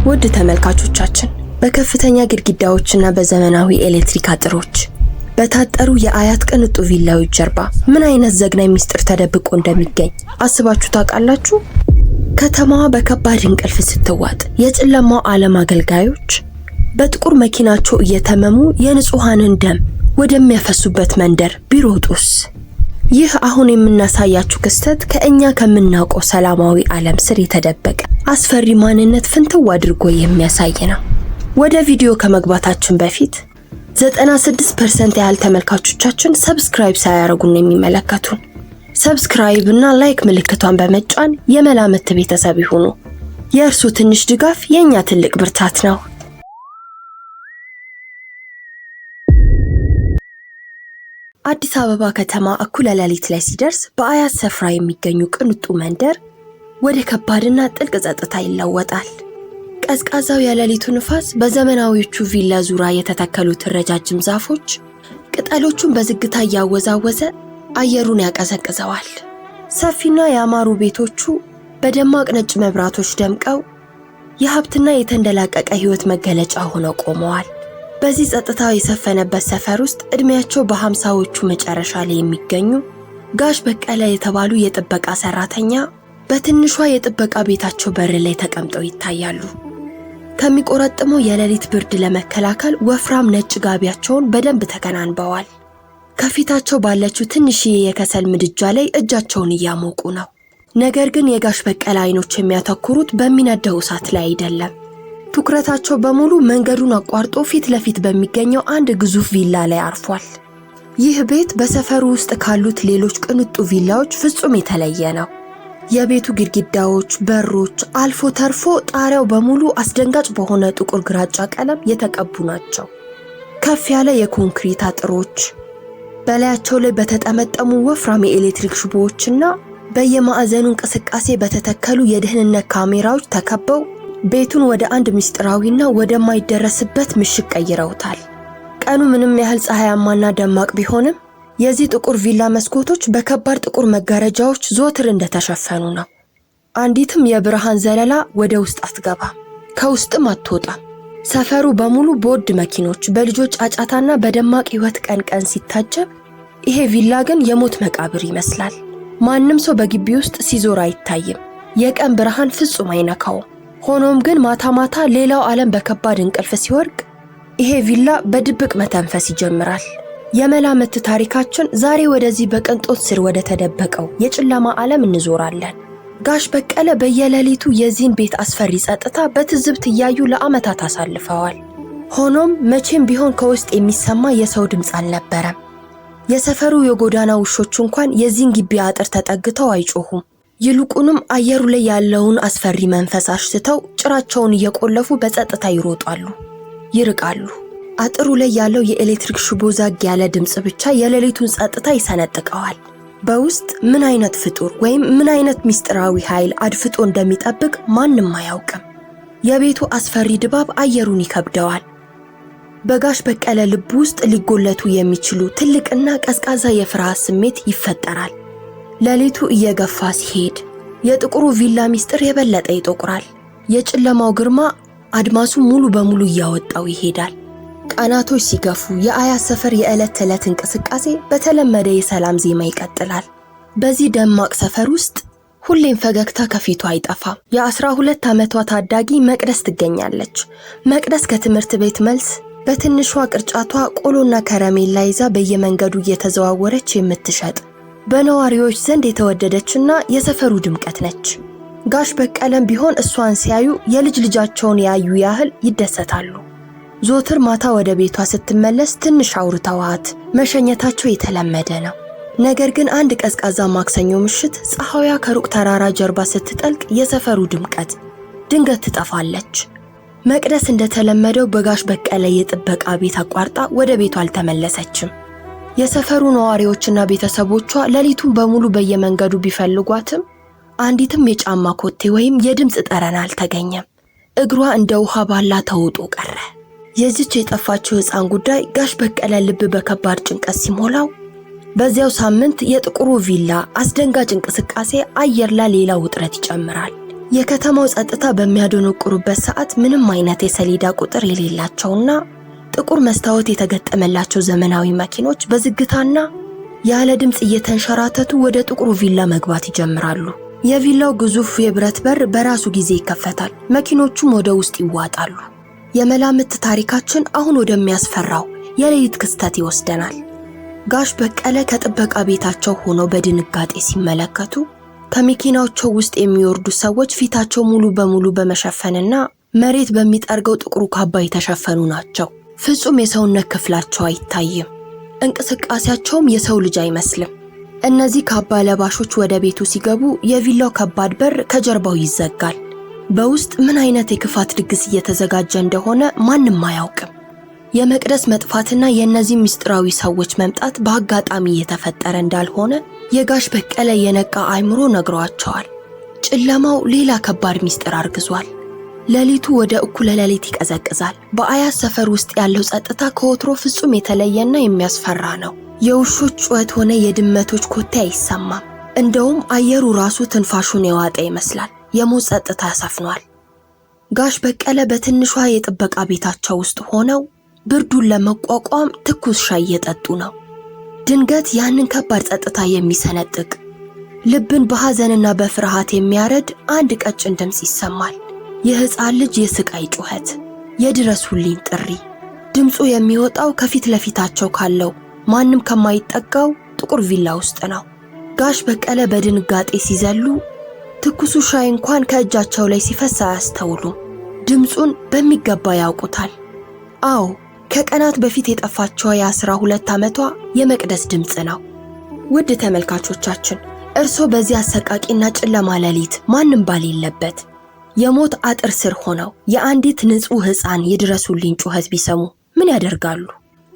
ውድ ተመልካቾቻችን በከፍተኛ ግድግዳዎችና በዘመናዊ ኤሌክትሪክ አጥሮች በታጠሩ የአያት ቅንጡ ቪላዎች ጀርባ ምን አይነት ዘግናኝ ሚስጥር ተደብቆ እንደሚገኝ አስባችሁ ታውቃላችሁ? ከተማዋ በከባድ እንቅልፍ ስትዋጥ የጨለማው ዓለም አገልጋዮች በጥቁር መኪናቸው እየተመሙ የንጹሃንን ደም ወደሚያፈሱበት መንደር ቢሮጡስ? ይህ አሁን የምናሳያችሁ ክስተት ከእኛ ከምናውቀው ሰላማዊ ዓለም ስር የተደበቀ አስፈሪ ማንነት ፍንትው አድርጎ የሚያሳይ ነው። ወደ ቪዲዮ ከመግባታችን በፊት 96% ያህል ተመልካቾቻችን ሰብስክራይብ ሳያደርጉን የሚመለከቱን። ሰብስክራይብ እና ላይክ ምልክቷን በመጫን የመላምት ቤተሰብ ይሁኑ። የእርሱ ትንሽ ድጋፍ የኛ ትልቅ ብርታት ነው። አዲስ አበባ ከተማ እኩለ ሌሊት ላይ ሲደርስ በአያት ሰፍራ የሚገኙ ቅንጡ መንደር ወደ ከባድና ጥልቅ ጸጥታ ይለወጣል። ቀዝቃዛው የሌሊቱ ንፋስ በዘመናዊዎቹ ቪላ ዙሪያ የተተከሉት ረጃጅም ዛፎች ቅጠሎቹን በዝግታ እያወዛወዘ አየሩን ያቀዘቅዘዋል። ሰፊና ያማሩ ቤቶቹ በደማቅ ነጭ መብራቶች ደምቀው የሀብትና የተንደላቀቀ ህይወት መገለጫ ሆነው ቆመዋል። በዚህ ጸጥታ የሰፈነበት ሰፈር ውስጥ እድሜያቸው በ50ዎቹ መጨረሻ ላይ የሚገኙ ጋሽ በቀለ የተባሉ የጥበቃ ሰራተኛ በትንሿ የጥበቃ ቤታቸው በር ላይ ተቀምጠው ይታያሉ። ከሚቆረጥመው የሌሊት ብርድ ለመከላከል ወፍራም ነጭ ጋቢያቸውን በደንብ ተከናንበዋል። ከፊታቸው ባለችው ትንሽዬ የከሰል ምድጃ ላይ እጃቸውን እያሞቁ ነው። ነገር ግን የጋሽ በቀለ አይኖች የሚያተኩሩት በሚነደው እሳት ላይ አይደለም። ትኩረታቸው በሙሉ መንገዱን አቋርጦ ፊት ለፊት በሚገኘው አንድ ግዙፍ ቪላ ላይ አርፏል። ይህ ቤት በሰፈሩ ውስጥ ካሉት ሌሎች ቅንጡ ቪላዎች ፍጹም የተለየ ነው። የቤቱ ግድግዳዎች፣ በሮች፣ አልፎ ተርፎ ጣሪያው በሙሉ አስደንጋጭ በሆነ ጥቁር ግራጫ ቀለም የተቀቡ ናቸው። ከፍ ያለ የኮንክሪት አጥሮች በላያቸው ላይ በተጠመጠሙ ወፍራም የኤሌክትሪክ ሽቦዎችና በየማዕዘኑ እንቅስቃሴ በተተከሉ የደህንነት ካሜራዎች ተከበው ቤቱን ወደ አንድ ምስጢራዊና ወደማይደረስበት ምሽግ ቀይረውታል። ቀኑ ምንም ያህል ፀሐያማና ደማቅ ቢሆንም የዚህ ጥቁር ቪላ መስኮቶች በከባድ ጥቁር መጋረጃዎች ዘወትር እንደተሸፈኑ ነው። አንዲትም የብርሃን ዘለላ ወደ ውስጥ አትገባም፣ ከውስጥም አትወጣም። ሰፈሩ በሙሉ በውድ መኪኖች፣ በልጆች ጫጫታና በደማቅ ህይወት ቀን ቀን ሲታጀብ፣ ይሄ ቪላ ግን የሞት መቃብር ይመስላል። ማንም ሰው በግቢ ውስጥ ሲዞር አይታይም። የቀን ብርሃን ፍጹም አይነካውም። ሆኖም ግን ማታ ማታ ሌላው ዓለም በከባድ እንቅልፍ ሲወርቅ ይሄ ቪላ በድብቅ መተንፈስ ይጀምራል። የመላምት ታሪካችን ዛሬ ወደዚህ በቅንጦት ስር ወደ ተደበቀው የጨለማ ዓለም እንዞራለን። ጋሽ በቀለ በየሌሊቱ የዚህን ቤት አስፈሪ ጸጥታ በትዝብት እያዩ ለዓመታት አሳልፈዋል። ሆኖም መቼም ቢሆን ከውስጥ የሚሰማ የሰው ድምፅ አልነበረም። የሰፈሩ የጎዳና ውሾች እንኳን የዚህን ግቢ አጥር ተጠግተው አይጮሁም። ይልቁንም አየሩ ላይ ያለውን አስፈሪ መንፈስ አሽትተው ጭራቸውን እየቆለፉ በጸጥታ ይሮጣሉ፣ ይርቃሉ። አጥሩ ላይ ያለው የኤሌክትሪክ ሽቦ ዛግ ያለ ድምጽ ብቻ የሌሊቱን ጸጥታ ይሰነጥቀዋል። በውስጥ ምን አይነት ፍጡር ወይም ምን አይነት ሚስጥራዊ ኃይል አድፍጦ እንደሚጠብቅ ማንም አያውቅም። የቤቱ አስፈሪ ድባብ አየሩን ይከብደዋል። በጋሽ በቀለ ልብ ውስጥ ሊጎለቱ የሚችሉ ትልቅና ቀዝቃዛ የፍርሃት ስሜት ይፈጠራል። ሌሊቱ እየገፋ ሲሄድ የጥቁሩ ቪላ ሚስጥር የበለጠ ይጠቁራል። የጨለማው ግርማ አድማሱ ሙሉ በሙሉ እያወጣው ይሄዳል። ቀናቶች ሲገፉ የአያት ሰፈር የዕለት ተዕለት እንቅስቃሴ በተለመደ የሰላም ዜማ ይቀጥላል። በዚህ ደማቅ ሰፈር ውስጥ ሁሌም ፈገግታ ከፊቱ አይጠፋም። የ12 ዓመቷ ታዳጊ መቅደስ ትገኛለች። መቅደስ ከትምህርት ቤት መልስ በትንሿ ቅርጫቷ ቆሎና ከረሜላ ይዛ በየመንገዱ እየተዘዋወረች የምትሸጥ በነዋሪዎች ዘንድ የተወደደችና የሰፈሩ ድምቀት ነች። ጋሽ በቀለም ቢሆን እሷን ሲያዩ የልጅ ልጃቸውን ያዩ ያህል ይደሰታሉ። ዞትር ማታ ወደ ቤቷ ስትመለስ ትንሽ አውርተዋት መሸኘታቸው የተለመደ ነው። ነገር ግን አንድ ቀዝቃዛ ማክሰኞ ምሽት ፀሐይዋ ከሩቅ ተራራ ጀርባ ስትጠልቅ የሰፈሩ ድምቀት ድንገት ትጠፋለች። መቅደስ እንደተለመደው በጋሽ በቀለ የጥበቃ ቤት አቋርጣ ወደ ቤቷ አልተመለሰችም። የሰፈሩ ነዋሪዎችና ቤተሰቦቿ ሌሊቱን በሙሉ በየመንገዱ ቢፈልጓትም አንዲትም የጫማ ኮቴ ወይም የድምጽ ጠረን አልተገኘም። እግሯ እንደ ውሃ ባላ ተውጦ ቀረ። የዚች የጠፋችው ሕፃን ጉዳይ ጋሽ በቀለ ልብ በከባድ ጭንቀት ሲሞላው በዚያው ሳምንት የጥቁሩ ቪላ አስደንጋጭ እንቅስቃሴ አየር ላይ ሌላ ውጥረት ይጨምራል። የከተማው ጸጥታ በሚያደነቁሩበት ሰዓት ምንም አይነት የሰሌዳ ቁጥር የሌላቸውና ጥቁር መስታወት የተገጠመላቸው ዘመናዊ መኪኖች በዝግታና ያለ ድምጽ እየተንሸራተቱ ወደ ጥቁሩ ቪላ መግባት ይጀምራሉ። የቪላው ግዙፍ የብረት በር በራሱ ጊዜ ይከፈታል። መኪኖቹም ወደ ውስጥ ይዋጣሉ። የመላምት ታሪካችን አሁን ወደሚያስፈራው የሌሊት ክስተት ይወስደናል። ጋሽ በቀለ ከጥበቃ ቤታቸው ሆነው በድንጋጤ ሲመለከቱ ከመኪናቸው ውስጥ የሚወርዱ ሰዎች ፊታቸው ሙሉ በሙሉ በመሸፈንና መሬት በሚጠርገው ጥቁሩ ካባ የተሸፈኑ ናቸው። ፍጹም የሰውነት ክፍላቸው አይታይም። እንቅስቃሴያቸውም የሰው ልጅ አይመስልም። እነዚህ ካባ ለባሾች ወደ ቤቱ ሲገቡ የቪላው ከባድ በር ከጀርባው ይዘጋል። በውስጥ ምን አይነት የክፋት ድግስ እየተዘጋጀ እንደሆነ ማንም አያውቅም። የመቅደስ መጥፋትና የእነዚህ ምስጢራዊ ሰዎች መምጣት በአጋጣሚ የተፈጠረ እንዳልሆነ የጋሽ በቀለ የነቃ አይምሮ ነግሯቸዋል። ጨለማው ሌላ ከባድ ምስጢር አርግዟል። ሌሊቱ ወደ እኩለ ሌሊት ይቀዘቅዛል። በአያት ሰፈር ውስጥ ያለው ጸጥታ ከወትሮ ፍጹም የተለየና የሚያስፈራ ነው። የውሾች ጩኸት ሆነ የድመቶች ኮቴ አይሰማም። እንደውም አየሩ ራሱ ትንፋሹን የዋጠ ይመስላል። የሞት ጸጥታ ሰፍኗል። ጋሽ በቀለ በትንሿ የጥበቃ ቤታቸው ውስጥ ሆነው ብርዱን ለመቋቋም ትኩስ ሻይ እየጠጡ ነው። ድንገት ያንን ከባድ ጸጥታ የሚሰነጥቅ ልብን በሐዘንና በፍርሃት የሚያረድ አንድ ቀጭን ድምጽ ይሰማል። የሕፃን ልጅ የስቃይ ጩኸት፣ የድረሱልኝ ጥሪ። ድምፁ የሚወጣው ከፊት ለፊታቸው ካለው ማንም ከማይጠጋው ጥቁር ቪላ ውስጥ ነው። ጋሽ በቀለ በድንጋጤ ሲዘሉ ትኩሱ ሻይ እንኳን ከእጃቸው ላይ ሲፈስ አያስተውሉም። ድምፁን በሚገባ ያውቁታል። አዎ፣ ከቀናት በፊት የጠፋቸው የ12 ዓመቷ የመቅደስ ድምጽ ነው። ውድ ተመልካቾቻችን፣ እርሶ በዚህ አሰቃቂና ጨለማ ሌሊት ማንም ባሌለበት የሞት አጥር ስር ሆነው የአንዲት ንጹህ ሕፃን የድረሱልኝ ጩኸት ቢሰሙ ምን ያደርጋሉ?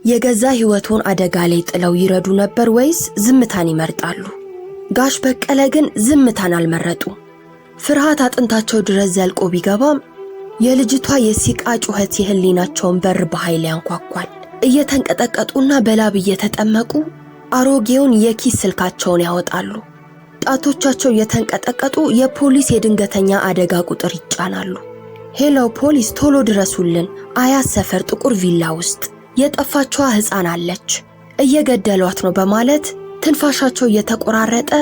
የገዛ ሕይወቱን አደጋ ላይ ጥለው ይረዱ ነበር ወይስ ዝምታን ይመርጣሉ? ጋሽ በቀለ ግን ዝምታን አልመረጡም። ፍርሃት አጥንታቸው ድረስ ዘልቆ ቢገባም የልጅቷ የሲቃ ጩኸት የህሊናቸውን በር በኃይል ያንኳኳል። እየተንቀጠቀጡና በላብ እየተጠመቁ አሮጌውን የኪስ ስልካቸውን ያወጣሉ። ጣቶቻቸው እየተንቀጠቀጡ የፖሊስ የድንገተኛ አደጋ ቁጥር ይጫናሉ። ሄሎ ፖሊስ፣ ቶሎ ድረሱልን! አያት ሰፈር ጥቁር ቪላ ውስጥ የጠፋችዋ ሕፃን አለች፣ እየገደሏት ነው በማለት ትንፋሻቸው እየተቆራረጠ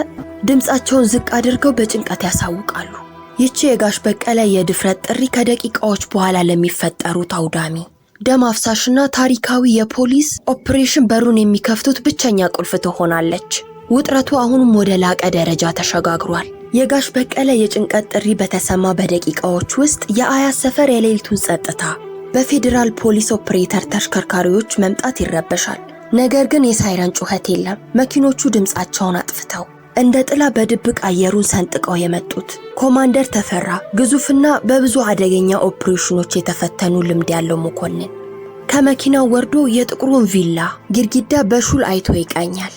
ድምጻቸውን ዝቅ አድርገው በጭንቀት ያሳውቃሉ። ይቺ የጋሽ በቀለ የድፍረት ጥሪ ከደቂቃዎች በኋላ ለሚፈጠሩት አውዳሚ ደም አፍሳሽና ታሪካዊ የፖሊስ ኦፕሬሽን በሩን የሚከፍቱት ብቸኛ ቁልፍ ትሆናለች። ውጥረቱ አሁንም ወደ ላቀ ደረጃ ተሸጋግሯል። የጋሽ በቀለ የጭንቀት ጥሪ በተሰማ በደቂቃዎች ውስጥ የአያት ሰፈር የሌሊቱን ጸጥታ በፌዴራል ፖሊስ ኦፕሬተር ተሽከርካሪዎች መምጣት ይረበሻል። ነገር ግን የሳይረን ጩኸት የለም። መኪኖቹ ድምጻቸውን አጥፍተው እንደ ጥላ በድብቅ አየሩን ሰንጥቀው የመጡት ኮማንደር ተፈራ ግዙፍና በብዙ አደገኛ ኦፕሬሽኖች የተፈተኑ ልምድ ያለው መኮንን ከመኪናው ወርዶ የጥቁሩን ቪላ ግድግዳ በሹል አይቶ ይቃኛል።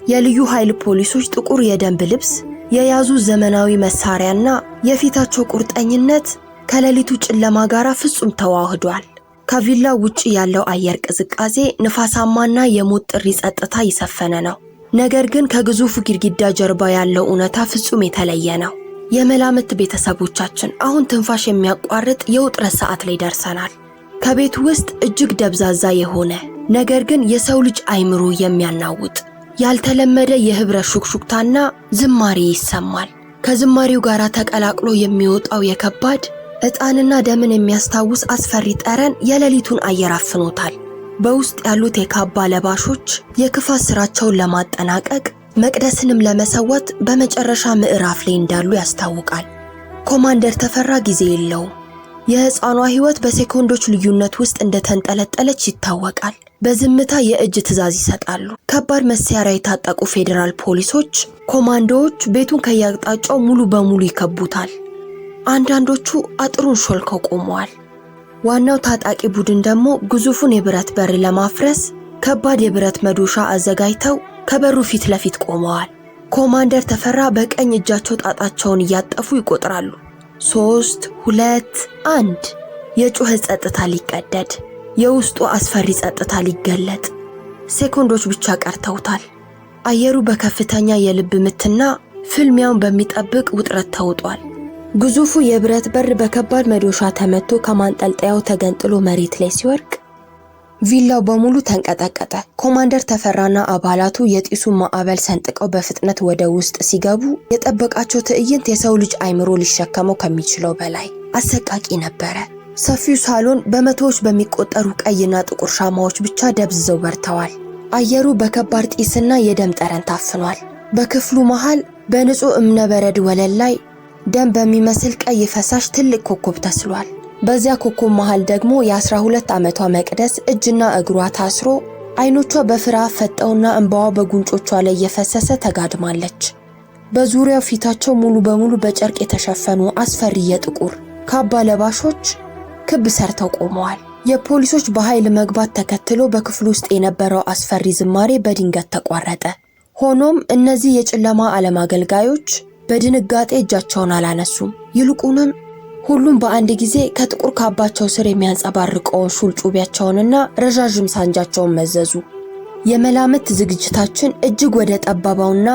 የልዩ ኃይል ፖሊሶች ጥቁር የደንብ ልብስ የያዙ ዘመናዊ መሳሪያና የፊታቸው ቁርጠኝነት ከሌሊቱ ጨለማ ጋር ፍጹም ተዋህዷል። ከቪላው ውጪ ያለው አየር ቅዝቃዜ ንፋሳማና የሞት ጥሪ ጸጥታ ይሰፈነ ነው። ነገር ግን ከግዙፉ ግድግዳ ጀርባ ያለው እውነታ ፍጹም የተለየ ነው። የመላምት ቤተሰቦቻችን፣ አሁን ትንፋሽ የሚያቋርጥ የውጥረት ሰዓት ላይ ደርሰናል። ከቤት ውስጥ እጅግ ደብዛዛ የሆነ ነገር ግን የሰው ልጅ አይምሮ የሚያናውጥ ያልተለመደ የህብረት ሹክሹክታና ዝማሬ ይሰማል። ከዝማሬው ጋር ተቀላቅሎ የሚወጣው የከባድ ዕጣንና ደምን የሚያስታውስ አስፈሪ ጠረን የሌሊቱን አየር አፍኖታል። በውስጥ ያሉት የካባ ለባሾች የክፋት ስራቸውን ለማጠናቀቅ መቅደስንም ለመሰወት በመጨረሻ ምዕራፍ ላይ እንዳሉ ያስታውቃል። ኮማንደር ተፈራ ጊዜ የለውም። የሕፃኗ ሕይወት በሴኮንዶች ልዩነት ውስጥ እንደተንጠለጠለች ይታወቃል። በዝምታ የእጅ ትዕዛዝ ይሰጣሉ። ከባድ መሳሪያ የታጠቁ ፌዴራል ፖሊሶች ኮማንዶዎች ቤቱን ከያቅጣጫው ሙሉ በሙሉ ይከቡታል። አንዳንዶቹ አጥሩን ሾልከው ቆመዋል። ዋናው ታጣቂ ቡድን ደግሞ ግዙፉን የብረት በር ለማፍረስ ከባድ የብረት መዶሻ አዘጋጅተው ከበሩ ፊት ለፊት ቆመዋል። ኮማንደር ተፈራ በቀኝ እጃቸው ጣጣቸውን እያጠፉ ይቆጥራሉ። 3 2 1 የጩኸት ጸጥታ ሊቀደድ፣ የውስጡ አስፈሪ ጸጥታ ሊገለጥ ሴኮንዶች ብቻ ቀርተውታል። አየሩ በከፍተኛ የልብ ምትና ፍልሚያውን በሚጠብቅ ውጥረት ተውጧል። ግዙፉ የብረት በር በከባድ መዶሻ ተመቶ ከማንጠልጠያው ተገንጥሎ መሬት ላይ ሲወርቅ ቪላው በሙሉ ተንቀጠቀጠ። ኮማንደር ተፈራና አባላቱ የጢሱን ማዕበል ሰንጥቀው በፍጥነት ወደ ውስጥ ሲገቡ የጠበቃቸው ትዕይንት የሰው ልጅ አይምሮ ሊሸከመው ከሚችለው በላይ አሰቃቂ ነበረ። ሰፊው ሳሎን በመቶዎች በሚቆጠሩ ቀይና ጥቁር ሻማዎች ብቻ ደብዝዘው በርተዋል። አየሩ በከባድ ጢስና የደም ጠረን ታፍኗል። በክፍሉ መሃል በንጹህ እብነበረድ ወለል ላይ ደም በሚመስል ቀይ ፈሳሽ ትልቅ ኮከብ ተስሏል። በዚያ ኮከብ መሃል ደግሞ የ12 ዓመቷ መቅደስ እጅና እግሯ ታስሮ አይኖቿ በፍርሃት ፈጠውና እንባዋ በጉንጮቿ ላይ እየፈሰሰ ተጋድማለች። በዙሪያው ፊታቸው ሙሉ በሙሉ በጨርቅ የተሸፈኑ አስፈሪ የጥቁር ካባ ለባሾች ክብ ሰርተው ቆመዋል። የፖሊሶች በኃይል መግባት ተከትሎ በክፍሉ ውስጥ የነበረው አስፈሪ ዝማሬ በድንገት ተቋረጠ። ሆኖም እነዚህ የጨለማ ዓለም አገልጋዮች በድንጋጤ እጃቸውን አላነሱም። ይልቁንም ሁሉም በአንድ ጊዜ ከጥቁር ካባቸው ስር የሚያንጸባርቀውን ሹል ጩቤያቸውንና ረዣዥም ሳንጃቸውን መዘዙ። የመላምት ዝግጅታችን እጅግ ወደ ጠባባውና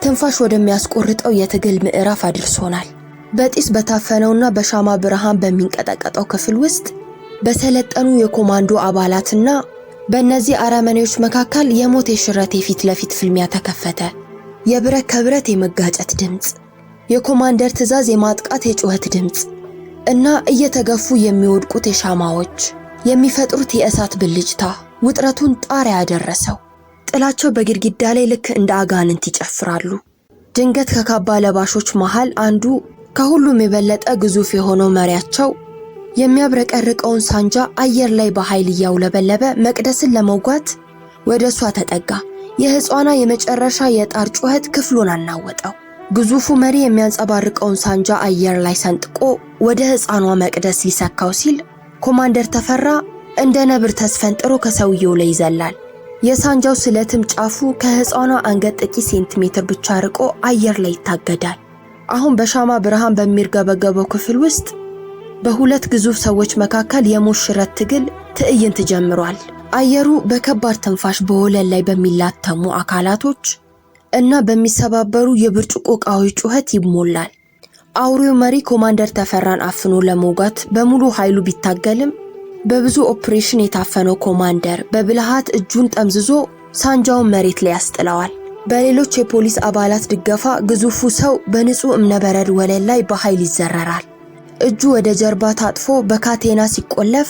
ትንፋሽ ወደሚያስቆርጠው የትግል ምዕራፍ አድርሶናል። በጢስ በታፈነውና በሻማ ብርሃን በሚንቀጠቀጠው ክፍል ውስጥ በሰለጠኑ የኮማንዶ አባላትና በእነዚህ አረመኔዎች መካከል የሞት የሽረት የፊት ለፊት ፍልሚያ ተከፈተ። የብረት ከብረት የመጋጨት ድምፅ፣ የኮማንደር ትዕዛዝ የማጥቃት የጩኸት ድምፅ እና እየተገፉ የሚወድቁት የሻማዎች የሚፈጥሩት የእሳት ብልጭታ ውጥረቱን ጣሪያ ያደረሰው። ጥላቸው በግድግዳ ላይ ልክ እንደ አጋንንት ይጨፍራሉ። ድንገት ከካባ ለባሾች መሃል አንዱ ከሁሉም የበለጠ ግዙፍ የሆነው መሪያቸው የሚያብረቀርቀውን ሳንጃ አየር ላይ በኃይል እያውለበለበ መቅደስን ለመውጋት ወደ እሷ ተጠጋ። የሕፃኗ የመጨረሻ የጣር ጩኸት ክፍሉን አናወጠው። ግዙፉ መሪ የሚያንጸባርቀውን ሳንጃ አየር ላይ ሰንጥቆ ወደ ሕፃኗ መቅደስ ሊሰካው ሲል ኮማንደር ተፈራ እንደ ነብር ተስፈንጥሮ ከሰውየው ላይ ይዘላል። የሳንጃው ስለትም ጫፉ ከሕፃኗ አንገት ጥቂት ሴንቲሜትር ብቻ ርቆ አየር ላይ ይታገዳል። አሁን በሻማ ብርሃን በሚርገበገበው ክፍል ውስጥ በሁለት ግዙፍ ሰዎች መካከል የሞት ሽረት ትግል ትዕይንት ጀምሯል። አየሩ በከባድ ትንፋሽ በወለል ላይ በሚላተሙ አካላቶች እና በሚሰባበሩ የብርጭቆ ዕቃዎች ጩኸት ይሞላል። አውሬው መሪ ኮማንደር ተፈራን አፍኖ ለመውጋት በሙሉ ኃይሉ ቢታገልም በብዙ ኦፕሬሽን የታፈነው ኮማንደር በብልሃት እጁን ጠምዝዞ ሳንጃውን መሬት ላይ ያስጥለዋል። በሌሎች የፖሊስ አባላት ድጋፋ ግዙፉ ሰው በንጹህ እብነበረድ ወለል ላይ በኃይል ይዘረራል። እጁ ወደ ጀርባ ታጥፎ በካቴና ሲቆለፍ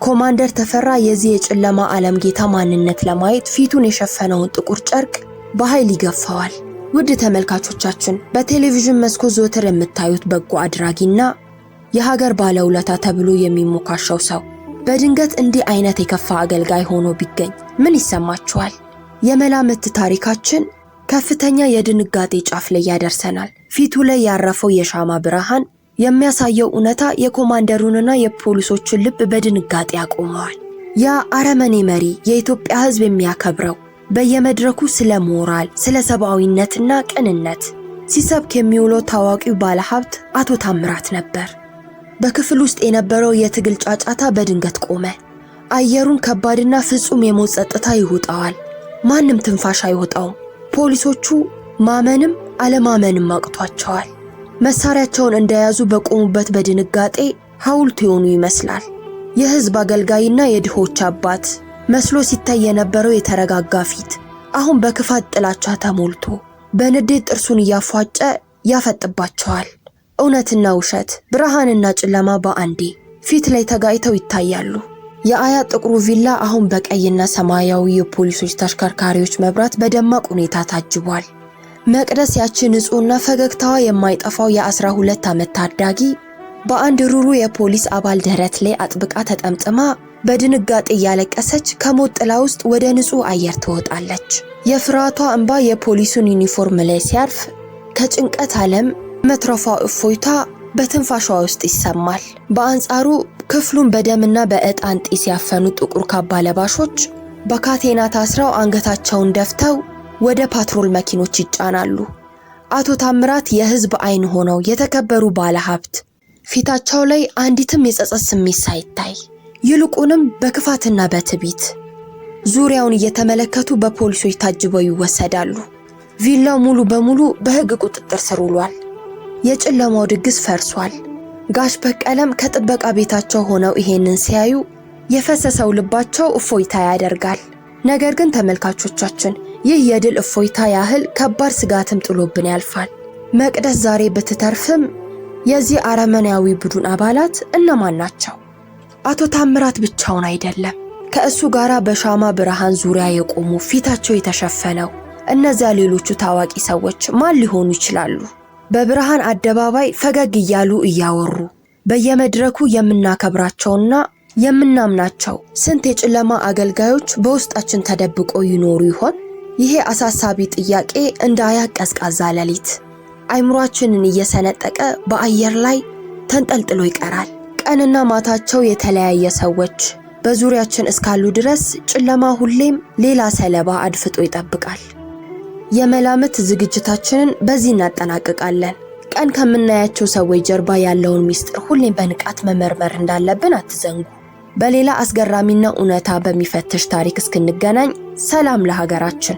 ኮማንደር ተፈራ የዚህ የጨለማ ዓለም ጌታ ማንነት ለማየት ፊቱን የሸፈነውን ጥቁር ጨርቅ በኃይል ይገፋዋል። ውድ ተመልካቾቻችን በቴሌቪዥን መስኮት ዘወትር የምታዩት በጎ አድራጊና የሀገር ባለውለታ ተብሎ የሚሞካሸው ሰው በድንገት እንዲህ አይነት የከፋ አገልጋይ ሆኖ ቢገኝ ምን ይሰማችኋል? የመላምት ታሪካችን ከፍተኛ የድንጋጤ ጫፍ ላይ ያደርሰናል። ፊቱ ላይ ያረፈው የሻማ ብርሃን የሚያሳየው እውነታ የኮማንደሩንና የፖሊሶችን ልብ በድንጋጤ ያቆመዋል። ያ አረመኔ መሪ የኢትዮጵያ ሕዝብ የሚያከብረው በየመድረኩ ስለ ሞራል፣ ስለ ሰብአዊነትና ቅንነት ሲሰብክ የሚውለው ታዋቂው ባለሀብት አቶ ታምራት ነበር። በክፍል ውስጥ የነበረው የትግል ጫጫታ በድንገት ቆመ። አየሩን ከባድና ፍጹም የሞት ጸጥታ ይውጣዋል። ማንም ትንፋሽ አይወጣውም። ፖሊሶቹ ማመንም አለማመንም አቅቷቸዋል። መሳሪያቸውን እንደያዙ በቆሙበት በድንጋጤ ሐውልት የሆኑ ይመስላል። የሕዝብ አገልጋይና የድሆች አባት መስሎ ሲታይ የነበረው የተረጋጋ ፊት አሁን በክፋት ጥላቻ ተሞልቶ በንዴት ጥርሱን እያፏጨ ያፈጥባቸዋል። እውነትና ውሸት፣ ብርሃንና ጨለማ በአንዴ ፊት ላይ ተጋይተው ይታያሉ። የአያት ጥቁሩ ቪላ አሁን በቀይና ሰማያዊ የፖሊሶች ተሽከርካሪዎች መብራት በደማቅ ሁኔታ ታጅቧል። መቅደስ ያቺ ንጹህና ፈገግታዋ የማይጠፋው የ12 ዓመት ታዳጊ በአንድ ሩሩ የፖሊስ አባል ደረት ላይ አጥብቃ ተጠምጥማ በድንጋጤ እያለቀሰች ከሞት ጥላ ውስጥ ወደ ንጹህ አየር ትወጣለች። የፍርሃቷ እንባ የፖሊሱን ዩኒፎርም ላይ ሲያርፍ ከጭንቀት ዓለም መትረፏ እፎይታ በትንፋሿ ውስጥ ይሰማል። በአንጻሩ ክፍሉን በደምና በዕጣን ጢስ ያፈኑ ጥቁር ካባ ለባሾች በካቴና ታስረው አንገታቸውን ደፍተው ወደ ፓትሮል መኪኖች ይጫናሉ። አቶ ታምራት የሕዝብ አይን ሆነው የተከበሩ ባለሀብት ፊታቸው ላይ አንዲትም የጸጸት ስሜት ሳይታይ ይልቁንም በክፋትና በትዕቢት ዙሪያውን እየተመለከቱ በፖሊሶች ታጅበው ይወሰዳሉ። ቪላው ሙሉ በሙሉ በሕግ ቁጥጥር ስር ውሏል። የጨለማው ድግስ ፈርሷል። ጋሽ በቀለም ከጥበቃ ቤታቸው ሆነው ይሄንን ሲያዩ የፈሰሰው ልባቸው እፎይታ ያደርጋል። ነገር ግን ተመልካቾቻችን ይህ የድል እፎይታ ያህል ከባድ ስጋትም ጥሎብን ያልፋል። መቅደስ ዛሬ ብትተርፍም የዚህ አረመኔያዊ ቡድን አባላት እነማን ናቸው? አቶ ታምራት ብቻውን አይደለም። ከእሱ ጋራ በሻማ ብርሃን ዙሪያ የቆሙ ፊታቸው የተሸፈነው እነዚያ ሌሎቹ ታዋቂ ሰዎች ማን ሊሆኑ ይችላሉ? በብርሃን አደባባይ ፈገግ እያሉ እያወሩ በየመድረኩ የምናከብራቸውና የምናምናቸው ስንት የጨለማ አገልጋዮች በውስጣችን ተደብቆ ይኖሩ ይሆን? ይሄ አሳሳቢ ጥያቄ እንደ አያት ቀዝቃዛ ሌሊት አይምሯችንን እየሰነጠቀ በአየር ላይ ተንጠልጥሎ ይቀራል። ቀንና ማታቸው የተለያየ ሰዎች በዙሪያችን እስካሉ ድረስ ጨለማ ሁሌም ሌላ ሰለባ አድፍጦ ይጠብቃል። የመላምት ዝግጅታችንን በዚህ እናጠናቅቃለን። ቀን ከምናያቸው ሰዎች ጀርባ ያለውን ሚስጥር ሁሌም በንቃት መመርመር እንዳለብን አትዘንጉ። በሌላ አስገራሚና እውነታ በሚፈትሽ ታሪክ እስክንገናኝ ሰላም ለሀገራችን።